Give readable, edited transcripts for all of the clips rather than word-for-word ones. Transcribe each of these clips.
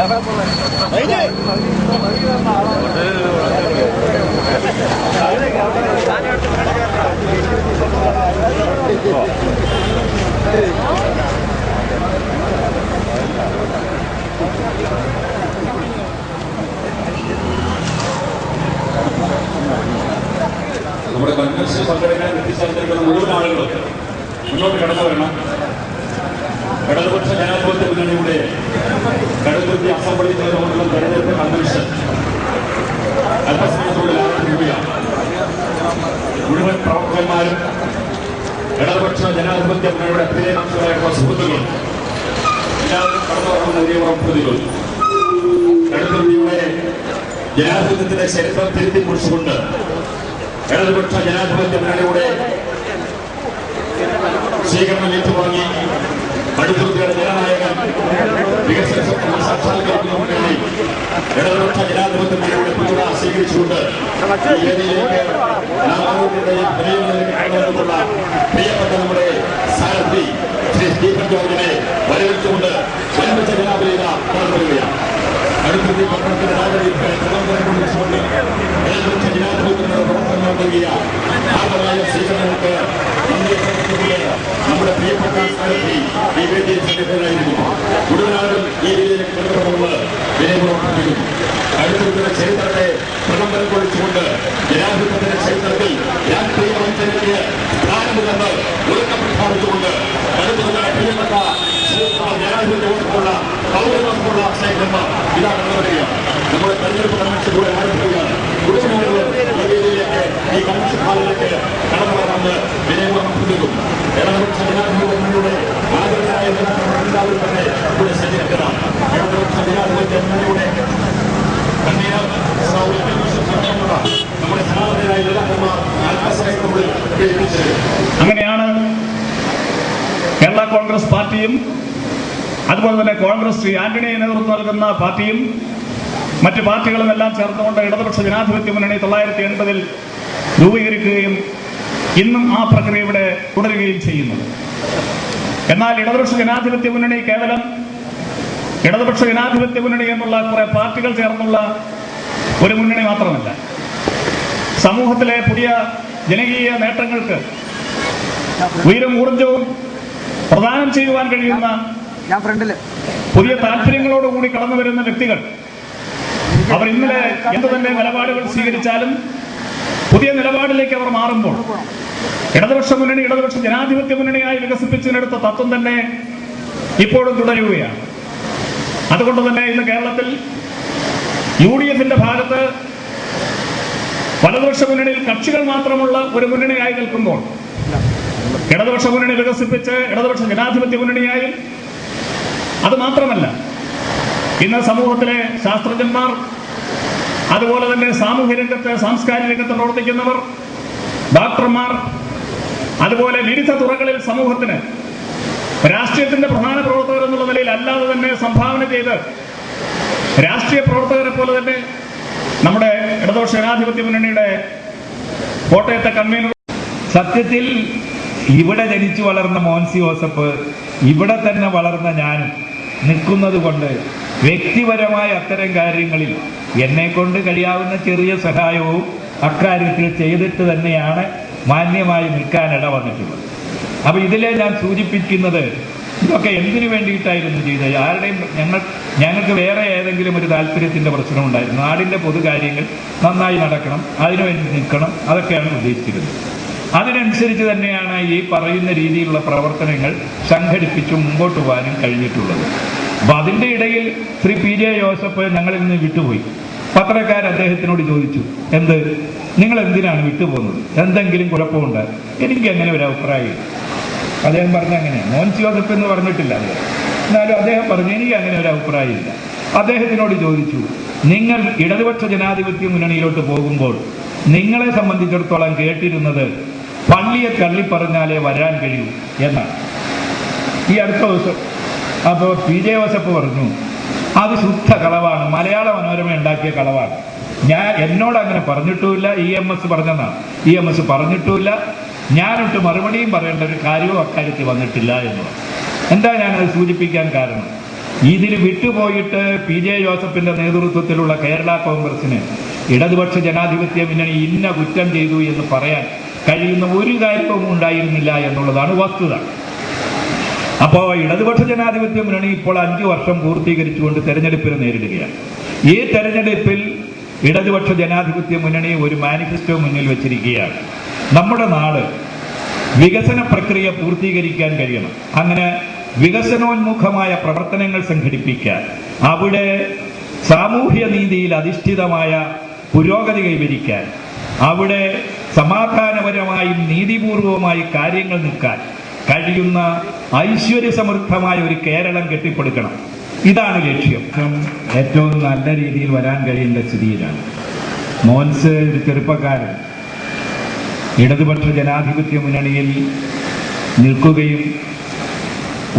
നമ്മുടെ കൺവെൻഷനിൽ പങ്കെടുക്കാൻ എത്തിച്ചേർന്നിരിക്കുന്ന മുഴുവൻ ആളുകളും മുന്നോട്ട് കടന്നു വരണം. ഇടതുപക്ഷ ജനാധിപത്യ മുന്നണിയുടെ കടുത്തുരുത്തി അസംബ്ലി ചേർന്നുകൊണ്ടുള്ള തെരഞ്ഞെടുപ്പ് കൺവെൻഷൻ അല്പസമയത്തോടെ ആരംഭിക്കുകയാണ്. മുഴുവൻ പ്രവർത്തകന്മാരും ഇടതുപക്ഷ ജനാധിപത്യ മുന്നണിയുടെ അഭിനേതാക്കളായിട്ടുള്ള സുഹൃത്തുക്കളും എല്ലാവരും കടന്നു വരണമെന്ന് ഉറപ്പുവരുത്തുന്നു. കടുത്തുരുത്തിയുടെ ജനാധിപത്യത്തിന്റെ ചരിത്രം തിരുത്തി കുറിച്ചുകൊണ്ട് ഇടതുപക്ഷ ജനാധിപത്യ മുന്നണിയുടെ സ്വീകരണം ഏറ്റുവാങ്ങി കടുത്തുരുത്തിയുടെ ജനനായകൻ വികസന സ്വപ്നം സാക്ഷാത്കരിക്കുന്നതിന് വേണ്ടി ഇടതുപക്ഷ ജനാധിപത്യ മുന്നണിയുടെ പിന്തുണ സ്വീകരിച്ചുകൊണ്ട് ഈ വേദിയിലേക്ക് പ്രിയപ്പെട്ട നമ്മുടെ സാരഥി ശ്രീ സ്റ്റീഫൻ ജോർജിനെ വരവേറ്റുകൊണ്ട് വൻപിച്ച ജനാധിപത്യ കടന്നു വരികയാണ്. കടുത്തുരുത്തി പട്ടണത്തിന്റെ രാജവീതികളെ തിരുവനന്തപുരം ഇടതുപക്ഷ ജനാധിപത്യങ്ങളുടെ പ്രവർത്തനം നൽകിയ ഭാഗമായ സ്വീകരണങ്ങൾക്ക് നന്ദി നമ്മുടെ പ്രിയപ്പെട്ട സാരഥി ഈ വേദിയിൽ സംഘടനയായിരുന്നു. മുഴുവനാളും ഈ വേദിയിലേക്ക് ബന്ധപ്പെടുന്നത് വിനയപൂർവ്വം കടുത്തുരുത്തിയുടെ ചരിത്രത്തെ പ്രകമ്പനം കൊള്ളിച്ചുകൊണ്ട് ജനാധിപത്യത്തിന്റെ ചരിത്രത്തിൽ രാഷ്ട്രീയ വഞ്ചനയ്ക്ക് സ്ഥാനമില്ലെന്ന് ഉറക്കം പ്രഖ്യാപിച്ചുകൊണ്ട് കടുത്തുരുത്തിയുടെ പ്രിയപ്പെട്ട ജനാധിപത്യമുള്ള പൗരത്വമുള്ള അക്ഷയകന്മാർ ഇതാ കടന്നു വരികയാണ്. നമ്മുടെ തെരഞ്ഞെടുപ്പ് കൺവെൻഷൻ കൂടെ ആരംഭിക്കുകയാണ്. മുഴുവനാളുകൾ ഈ വേദിയിലേക്ക് ഈ കൺവെൻഷൻ ഹാളിലേക്ക് കടന്നു വരാമെന്ന് വിനയപൂർവ്വം അഭ്യർത്ഥിക്കുന്നു. ഇടതുപക്ഷ ജനാധിപത്യ മുന്നണിയുടെ ആദരണീയരായ എല്ലാവരും തന്നെ ഇവിടെ സജ്ജീകരിക്കണം. ഇടതുപക്ഷ ജനാധിപത്യ മുന്നണിയുടെ നമ്മുടെ സനാതനായ നേതാക്കന്മാർ അല്പസമയത്തിനുള്ളിൽ എത്തിച്ചേരും. അങ്ങനെയാണ് കേരള കോൺഗ്രസ് പാർട്ടിയും അതുപോലെ തന്നെ കോൺഗ്രസ് ശ്രീ ആന്റണിയെ നേതൃത്വം നൽകുന്ന പാർട്ടിയും മറ്റ് പാർട്ടികളുമെല്ലാം ചേർന്നുകൊണ്ട് ഇടതുപക്ഷ ജനാധിപത്യ മുന്നണി 1980 രൂപീകരിക്കുകയും ഇന്നും ആ പ്രക്രിയ ഇവിടെ തുടരുകയും ചെയ്യുന്നത്. എന്നാൽ ഇടതുപക്ഷ ജനാധിപത്യ മുന്നണി കേവലം ഇടതുപക്ഷ ജനാധിപത്യ മുന്നണി എന്നുള്ള കുറെ പാർട്ടികൾ ചേർന്നുള്ള ഒരു മുന്നണി മാത്രമല്ല. സമൂഹത്തിലെ പുതിയ ജനകീയ നേട്ടങ്ങൾക്ക് ഉയരും ഊർജവും പ്രദാനം ചെയ്യുവാൻ കഴിയുന്ന പുതിയ താല്പര്യങ്ങളോടുകൂടി കടന്നു വരുന്ന വ്യക്തികൾ അവർ ഇന്നലെ എന്തു തന്നെ നിലപാടുകൾ സ്വീകരിച്ചാലും പുതിയ നിലപാടിലേക്ക് അവർ മാറുമ്പോൾ ഇടതുപക്ഷ മുന്നണി ഇടതുപക്ഷ ജനാധിപത്യ മുന്നണിയായി വികസിപ്പിച്ചതിനെടുത്ത തത്വം തന്നെ ഇപ്പോഴും തുടരുകയാണ്. അതുകൊണ്ട് തന്നെ ഇന്ന് കേരളത്തിൽ UDFന്റെ ഭാഗത്ത് വലതുപക്ഷ മുന്നണിയിൽ കക്ഷികൾ മാത്രമുള്ള ഒരു മുന്നണിയായി നിൽക്കുമ്പോൾ ഇടതുപക്ഷ മുന്നണി വികസിപ്പിച്ച് ഇടതുപക്ഷ ജനാധിപത്യ മുന്നണിയായി അത് മാത്രമല്ല ഇന്ന് സമൂഹത്തിലെ ശാസ്ത്രജ്ഞന്മാർ അതുപോലെ തന്നെ സാമൂഹ്യ രംഗത്ത് സാംസ്കാരിക രംഗത്ത് പ്രവർത്തിക്കുന്നവർ ഡോക്ടർമാർ അതുപോലെ വിവിധ തുറകളിൽ സമൂഹത്തിന് രാഷ്ട്രീയത്തിന്റെ പ്രധാന പ്രവർത്തകർ എന്നുള്ള നിലയിൽ അല്ലാതെ തന്നെ സംഭാവന ചെയ്ത് രാഷ്ട്രീയ പ്രവർത്തകരെ പോലെ തന്നെ നമ്മുടെ ഇടതുപക്ഷ ജനാധിപത്യ മുന്നണിയുടെ കോട്ടയത്തെ കൺവീനർ സത്യത്തിൽ ഇവിടെ ജനിച്ചു വളർന്ന മോൻസി ജോസഫ് ഇവിടെ തന്നെ വളർന്ന ഞാനും നിൽക്കുന്നത് കൊണ്ട് വ്യക്തിപരമായ അത്തരം കാര്യങ്ങളിൽ എന്നെ കൊണ്ട് കഴിയാവുന്ന ചെറിയ സഹായവും അക്കാര്യത്തിൽ ചെയ്തിട്ട് തന്നെയാണ് മാന്യമായി നിൽക്കാൻ ഇട വന്നിട്ടുള്ളത്. അപ്പൊ ഇതിലെ ഞാൻ സൂചിപ്പിക്കുന്നത് ഇതൊക്കെ എന്തിനു വേണ്ടിയിട്ടായിരുന്നു ചെയ്തത്? ആരുടെയും ഞങ്ങൾക്ക് വേറെ ഏതെങ്കിലും ഒരു താല്പര്യത്തിന്റെ പ്രശ്നമുണ്ടായിരുന്നു. നാടിന്റെ പൊതുകാര്യങ്ങൾ നന്നായി നടക്കണം, അതിനുവേണ്ടി നിൽക്കണം, അതൊക്കെയാണ് ഉദ്ദേശിച്ചിരുന്നത്. അതിനനുസരിച്ച് തന്നെയാണ് ഈ പറയുന്ന രീതിയിലുള്ള പ്രവർത്തനങ്ങൾ സംഘടിപ്പിച്ചു മുമ്പോട്ട് പോകാനും കഴിഞ്ഞിട്ടുള്ളത്. അപ്പൊ അതിൻ്റെ ഇടയിൽ ശ്രീ PJ ജോസഫ് ഞങ്ങളിൽ നിന്ന് വിട്ടുപോയി. പത്രക്കാർ അദ്ദേഹത്തിനോട് ചോദിച്ചു, എന്ത് നിങ്ങൾ എന്തിനാണ് വിട്ടുപോകുന്നത്, എന്തെങ്കിലും കുഴപ്പമുണ്ട്? എനിക്ക് അങ്ങനെ ഒരു അഭിപ്രായം. അദ്ദേഹം പറഞ്ഞ അങ്ങനെയാണ്, മോൻസി ജോസഫ് എന്ന് പറഞ്ഞിട്ടില്ല അദ്ദേഹം, എന്നാലും അദ്ദേഹം പറഞ്ഞു എനിക്ക് അങ്ങനെ ഒരു അഭിപ്രായമില്ല. അദ്ദേഹത്തിനോട് ചോദിച്ചു, നിങ്ങൾ ഇടതുപക്ഷ ജനാധിപത്യ മുന്നണിയിലോട്ട് പോകുമ്പോൾ നിങ്ങളെ സംബന്ധിച്ചിടത്തോളം കേട്ടിരുന്നത് പള്ളിയെ തള്ളിപ്പറഞ്ഞാലേ വരാൻ കഴിയൂ എന്നാണ്. ഈ അടുത്ത ദിവസം അപ്പോൾ PJ ജോസഫ് പറഞ്ഞു അത് ശുദ്ധ കളവാണ്, മലയാള മനോരമ ഉണ്ടാക്കിയ കളവാണ്, എന്നോട് അങ്ങനെ പറഞ്ഞിട്ടുമില്ല, EMS പറഞ്ഞെന്നാണ്. EMS പറഞ്ഞിട്ടുമില്ല, ഞാനിട്ട് മറുപടിയും പറയേണ്ട ഒരു കാര്യവും അക്കാര്യത്തിൽ വന്നിട്ടില്ല എന്നുള്ളത്. എന്താ ഞാനത് സൂചിപ്പിക്കാൻ കാരണം, ഇതിൽ വിട്ടുപോയിട്ട് PJ ജോസഫിന്റെ നേതൃത്വത്തിലുള്ള കേരള കോൺഗ്രസിന് ഇടതുപക്ഷ ജനാധിപത്യ മുന്നണി ഇന്ന കുറ്റം ചെയ്തു എന്ന് പറയാൻ കഴിയുന്ന ഒരു കാര്യവും ഉണ്ടായിരുന്നില്ല എന്നുള്ളതാണ് വസ്തുത. അപ്പോൾ ഇടതുപക്ഷ ജനാധിപത്യ മുന്നണി ഇപ്പോൾ 5 വർഷം പൂർത്തീകരിച്ചുകൊണ്ട് തെരഞ്ഞെടുപ്പിനെ നേരിടുകയാണ്. ഈ തെരഞ്ഞെടുപ്പിൽ ഇടതുപക്ഷ ജനാധിപത്യ മുന്നണി ഒരു മാനിഫെസ്റ്റോ മുന്നിൽ വെച്ചിരിക്കുകയാണ്. നമ്മുടെ നാട് വികസന പ്രക്രിയ പൂർത്തീകരിക്കാൻ കഴിയണം. അങ്ങനെ വികസനോന്മുഖമായ പ്രവർത്തനങ്ങൾ സംഘടിപ്പിക്കാൻ, അവിടെ സാമൂഹ്യ നീതിയിൽ അധിഷ്ഠിതമായ പുരോഗതി കൈവരിക്കാൻ, അവിടെ സമാധാനപരമായും നീതിപൂർവമായി കാര്യങ്ങൾ നീക്കാൻ കഴിയുന്ന ഐശ്വര്യസമൃദ്ധമായ ഒരു കേരളം കെട്ടിപ്പടുക്കണം. ഇതാണ് ലക്ഷ്യം. ഏറ്റവും നല്ല രീതിയിൽ വരാൻ കഴിയേണ്ട സ്ഥിതിയിലാണ്. മോൻസ് ഒരു ചെറുപ്പക്കാരൻ ഇടതുപക്ഷ ജനാധിപത്യ മുന്നണിയിൽ നിൽക്കുകയും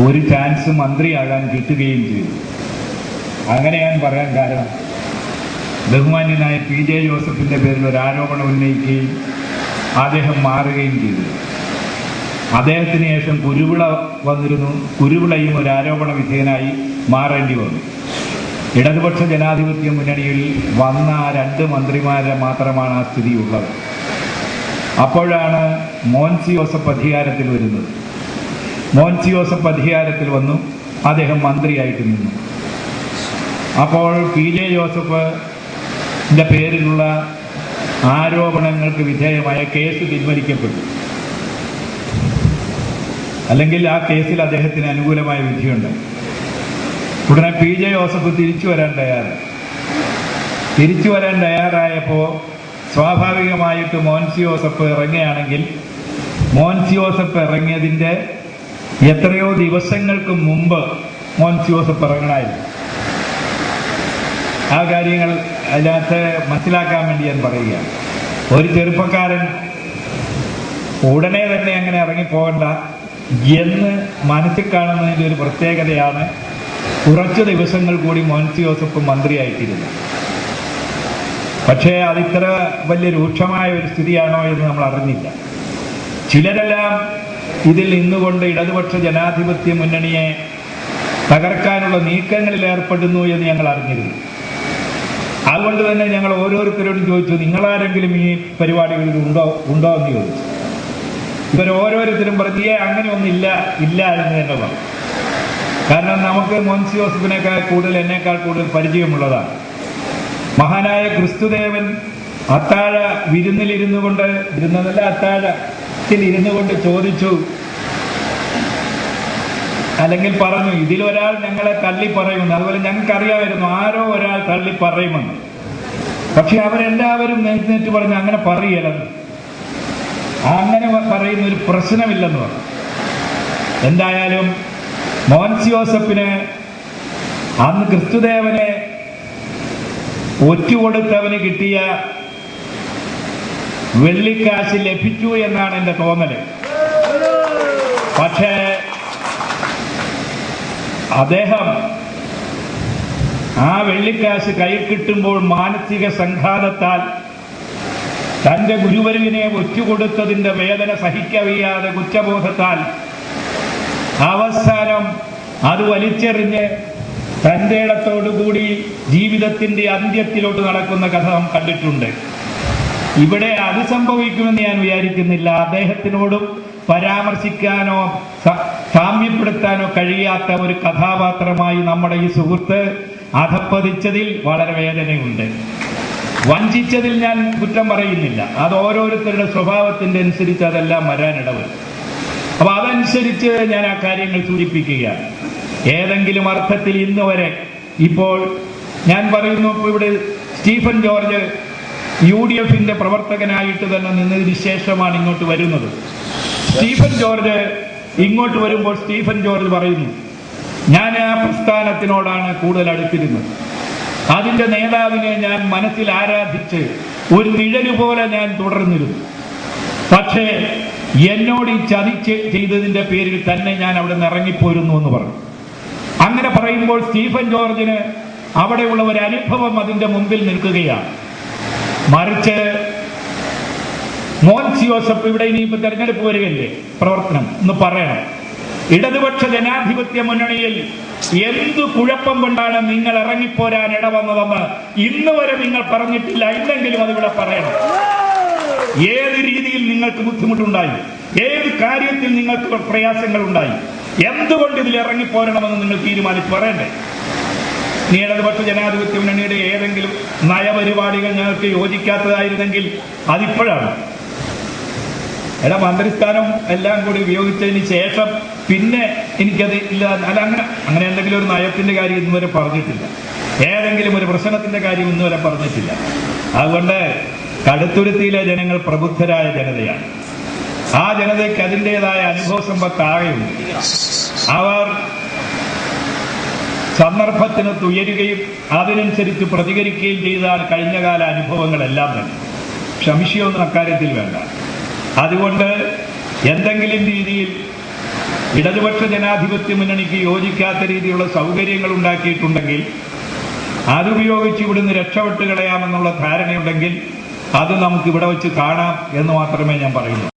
ഒരു ചാൻസ് മന്ത്രിയാകാൻ കിട്ടുകയും ചെയ്തു. അങ്ങനെ ഞാൻ പറയാൻ കാരണം, ബഹുമാന്യനായ PJ ജോസഫിന്റെ പേരിൽ ഒരു ആരോപണം ഉന്നയിക്കുകയും അദ്ദേഹം മാറുകയും ചെയ്തു. അദ്ദേഹത്തിന് ശേഷം കുരുവിള വന്നിരുന്നു. കുരുവിളയും ഒരു ആരോപണ വിധേയനായി മാറേണ്ടി വന്നു. ഇടതുപക്ഷ ജനാധിപത്യ മുന്നണിയിൽ വന്ന 2 മന്ത്രിമാരെ മാത്രമാണ് ആ സ്ഥിതിയുള്ളത്. അപ്പോഴാണ് മോൻസി ജോസഫ് അധികാരത്തിൽ വരുന്നത്. മോൻസി ജോസഫ് അധികാരത്തിൽ വന്നു, അദ്ദേഹം മന്ത്രിയായിട്ട് നിന്നു. അപ്പോൾ PJ ജോസഫിന്റെ പേരിലുള്ള ആരോപണങ്ങൾക്ക് വിധേയമായ കേസ് പിൻവലിക്കപ്പെട്ടു. അല്ലെങ്കിൽ ആ കേസിൽ അദ്ദേഹത്തിന് അനുകൂലമായ വിധിയുണ്ട്. ഉടനെ PJ ജോസഫ് തിരിച്ചു വരാൻ തയ്യാറായപ്പോൾ സ്വാഭാവികമായിട്ട് മോൻസി ജോസഫ് ഇറങ്ങുകയാണെങ്കിൽ, മോൻസി ജോസഫ് ഇറങ്ങിയതിൻ്റെ എത്രയോ ദിവസങ്ങൾക്ക് മുമ്പ് മോൻസി ജോസഫ് ഇറങ്ങണമായിരുന്നു. ആ കാര്യങ്ങൾ അതിനകത്ത് മനസ്സിലാക്കാൻ വേണ്ടി ഞാൻ പറയുകയാണ്. ഒരു ചെറുപ്പക്കാരൻ ഉടനെ തന്നെ അങ്ങനെ ഇറങ്ങിപ്പോകണ്ട എന്ന് മനസ്സിൽ കാണുന്നതിൻ്റെ ഒരു പ്രത്യേകതയാണ് കുറച്ച് ദിവസങ്ങൾ കൂടി മോൻസി ജോസഫ് മന്ത്രിയായിട്ടിരുന്നു. പക്ഷേ അതിത്ര വലിയ രൂക്ഷമായ ഒരു സ്ഥിതിയാണോ എന്ന് നമ്മൾ അറിഞ്ഞില്ല. ചിലരെല്ലാം ഇതിൽ നിന്നുകൊണ്ട് ഇടതുപക്ഷ ജനാധിപത്യ മുന്നണിയെ തകർക്കാനുള്ള നീക്കങ്ങളിൽ ഏർപ്പെടുന്നു എന്ന് ഞങ്ങൾ അറിഞ്ഞിരുന്നു. അതുകൊണ്ട് തന്നെ ഞങ്ങൾ ഓരോരുത്തരോടും ചോദിച്ചു, നിങ്ങളാരെങ്കിലും ഈ പരിപാടികളിൽ ഉണ്ടോ എന്ന് ചോദിച്ചു. ഇവരോരോരുത്തരും പറഞ്ഞേ അങ്ങനെയൊന്നും ഇല്ല എന്ന് തന്നെ പറഞ്ഞു. കാരണം നമുക്ക് മോൻസി ജോസഫിനേക്കാൾ കൂടുതൽ, എന്നേക്കാൾ കൂടുതൽ പരിചയമുള്ളതാണ്. മഹാനായ ക്രിസ്തുദേവൻ അത്താഴ വിരുന്നിലിരുന്നു കൊണ്ട് ചോദിച്ചു, അല്ലെങ്കിൽ പറഞ്ഞു, ഇതിലൊരാൾ ഞങ്ങളെ തള്ളി പറയുമെന്ന്. അതുപോലെ ഞങ്ങൾക്കറിയാമായിരുന്നു ആരോ ഒരാൾ തള്ളി പറയുമെന്ന്. പക്ഷെ അവരെല്ലാവരും നേരിട്ട് പറഞ്ഞു അങ്ങനെ പറയലെന്ന്, അങ്ങനെ പറയുന്ന ഒരു പ്രശ്നമില്ലെന്ന് പറഞ്ഞു. എന്തായാലും മോൻസി ജോസഫിന് അന്ന് ക്രിസ്തുദേവനെ ഒറ്റുകൊടുത്തവന് കിട്ടിയ വെള്ളിക്കാശ് ലഭിച്ചു എന്നാണ് എൻ്റെ തോന്നല്. പക്ഷേ അദ്ദേഹം ആ വെള്ളിക്കാശ് കയ്യിൽ കിട്ടുമ്പോൾ മാനസിക സംഘാതത്താൽ തന്റെ ഗുരുവരുവിനെ ഒറ്റുകൊടുത്തതിന്റെ വേദന സഹിക്കവയ്യാതെ കുറ്റബോധത്താൽ അവസാനം അത് വലിച്ചെറിഞ്ഞ് തന്റെ ഇടത്തോടുകൂടി ജീവിതത്തിന്റെ അന്ത്യത്തിലോട്ട് നടക്കുന്ന കഥ നാം കണ്ടിട്ടുണ്ട്. ഇവിടെ അത് സംഭവിക്കുമെന്ന് ഞാൻ വിചാരിക്കുന്നില്ല. അദ്ദേഹത്തിനോടും പരാമർശിക്കാനോ സാമ്യപ്പെടുത്താനോ കഴിയാത്ത ഒരു കഥാപാത്രമായി നമ്മുടെ ഈ സുഹൃത്ത് അധപ്പതിച്ചതിൽ വളരെ വേദനയുണ്ട്. വഞ്ചിച്ചതിൽ ഞാൻ കുറ്റം പറയുന്നില്ല. അത് ഓരോരുത്തരുടെ സ്വഭാവത്തിന്റെ അനുസരിച്ച് അതെല്ലാം വരാനിടവരും. അപ്പൊ അതനുസരിച്ച് ഞാൻ ആ കാര്യങ്ങൾ സൂചിപ്പിക്കുകയാണ്. ഏതെങ്കിലും അർത്ഥത്തിൽ ഇന്ന് വരെ ഇപ്പോൾ ഞാൻ പറയുന്നു, ഇവിടെ സ്റ്റീഫൻ ജോർജ് UDFന്റെ പ്രവർത്തകനായിട്ട് തന്നെ നിന്നതിന് ശേഷമാണ് ഇങ്ങോട്ട് വരുന്നത്. സ്റ്റീഫൻ ജോർജ് ഇങ്ങോട്ട് വരുമ്പോൾ സ്റ്റീഫൻ ജോർജ് പറയുന്നു, ഞാൻ ആ പ്രസ്ഥാനത്തിനോടാണ് കൂടുതൽ അടുത്തിരുന്നത്. അതിന്റെ നേതാവിനെ ഞാൻ മനസ്സിൽ ആരാധിച്ച് ഒരു നിഴല് പോലെ ഞാൻ തുടർന്നിരുന്നു. പക്ഷേ എന്നോട് ഈ ചതി ചെയ്തതിന്റെ പേരിൽ തന്നെ ഞാൻ അവിടെ നിന്ന് ഇറങ്ങിപ്പോയിരുന്നു എന്ന് പറഞ്ഞു. അങ്ങനെ പറയുമ്പോൾ സ്റ്റീഫൻ ജോർജിന് അവിടെയുള്ള ഒരു അനുഭവം അതിന്റെ മുമ്പിൽ നിൽക്കുകയാണ്. മറിച്ച് മോൻസി ജോസഫ് ഇവിടെ ഇനിയിപ്പോ തെരഞ്ഞെടുപ്പ് വരികയല്ലേ, പ്രവർത്തനം എന്ന് പറയണം. ഇടതുപക്ഷ ജനാധിപത്യ മുന്നണിയിൽ എന്തു കുഴപ്പം കൊണ്ടാണ് നിങ്ങൾ ഇറങ്ങിപ്പോരാൻ ഇടവന്നതെന്ന് ഇന്ന് വരെ നിങ്ങൾ പറഞ്ഞിട്ടില്ല. ഇല്ലെങ്കിലും അതിവിടെ പറയണം. ഏത് രീതിയിൽ നിങ്ങൾക്ക് ബുദ്ധിമുട്ടുണ്ടായി, ഏത് കാര്യത്തിൽ നിങ്ങൾക്ക് പ്രയാസങ്ങൾ ഉണ്ടായി, എന്തുകൊണ്ട് ഇതിൽ ഇറങ്ങിപ്പോരണമെന്ന് നിങ്ങൾ തീരുമാനിച്ച് പറയണ്ടേ? നീ ഇടതുപക്ഷ ജനാധിപത്യ മുന്നണിയുടെ ഏതെങ്കിലും നയപരിപാടികൾ ഞങ്ങൾക്ക് യോജിക്കാത്തതായിരുന്നെങ്കിൽ അതിപ്പോഴാണ്. മന്ത്രിസ്ഥാനം എല്ലാം കൂടി ഉപയോഗിച്ചതിന് ശേഷം പിന്നെ എനിക്കത് ഇല്ല, അല്ല അങ്ങനെ എന്തെങ്കിലും ഒരു നയത്തിന്റെ കാര്യം ഇന്നുവരെ പറഞ്ഞിട്ടില്ല. ഏതെങ്കിലും ഒരു പ്രശ്നത്തിന്റെ കാര്യം ഇന്നുവരെ പറഞ്ഞിട്ടില്ല. അതുകൊണ്ട് കടുത്തുരുത്തിയിലെ ജനങ്ങൾ പ്രബുദ്ധരായ ജനതയാണ്. ആ ജനതയ്ക്ക് അതിൻ്റെതായ അനുഭവ സമ്പത്താകെയുണ്ട്. അവർ സന്ദർഭത്തിന് തുയരുകയും അതിനനുസരിച്ച് പ്രതികരിക്കുകയും ചെയ്താണ് കഴിഞ്ഞകാല അനുഭവങ്ങളെല്ലാം തന്നെ. സംശയമൊന്നും അക്കാര്യത്തിൽ വേണ്ട. അതുകൊണ്ട് എന്തെങ്കിലും രീതിയിൽ ഇടതുപക്ഷ ജനാധിപത്യ മുന്നണിക്ക് യോജിക്കാത്ത രീതിയിലുള്ള സൗകര്യങ്ങൾ ഉണ്ടാക്കിയിട്ടുണ്ടെങ്കിൽ അതുപയോഗിച്ച് ഇവിടുന്ന് രക്ഷപ്പെട്ട് കളയാമെന്നുള്ള ധാരണയുണ്ടെങ്കിൽ അത് നമുക്ക് ഇവിടെ വെച്ച് കാണാം എന്ന് മാത്രമേ ഞാൻ പറയുന്നു.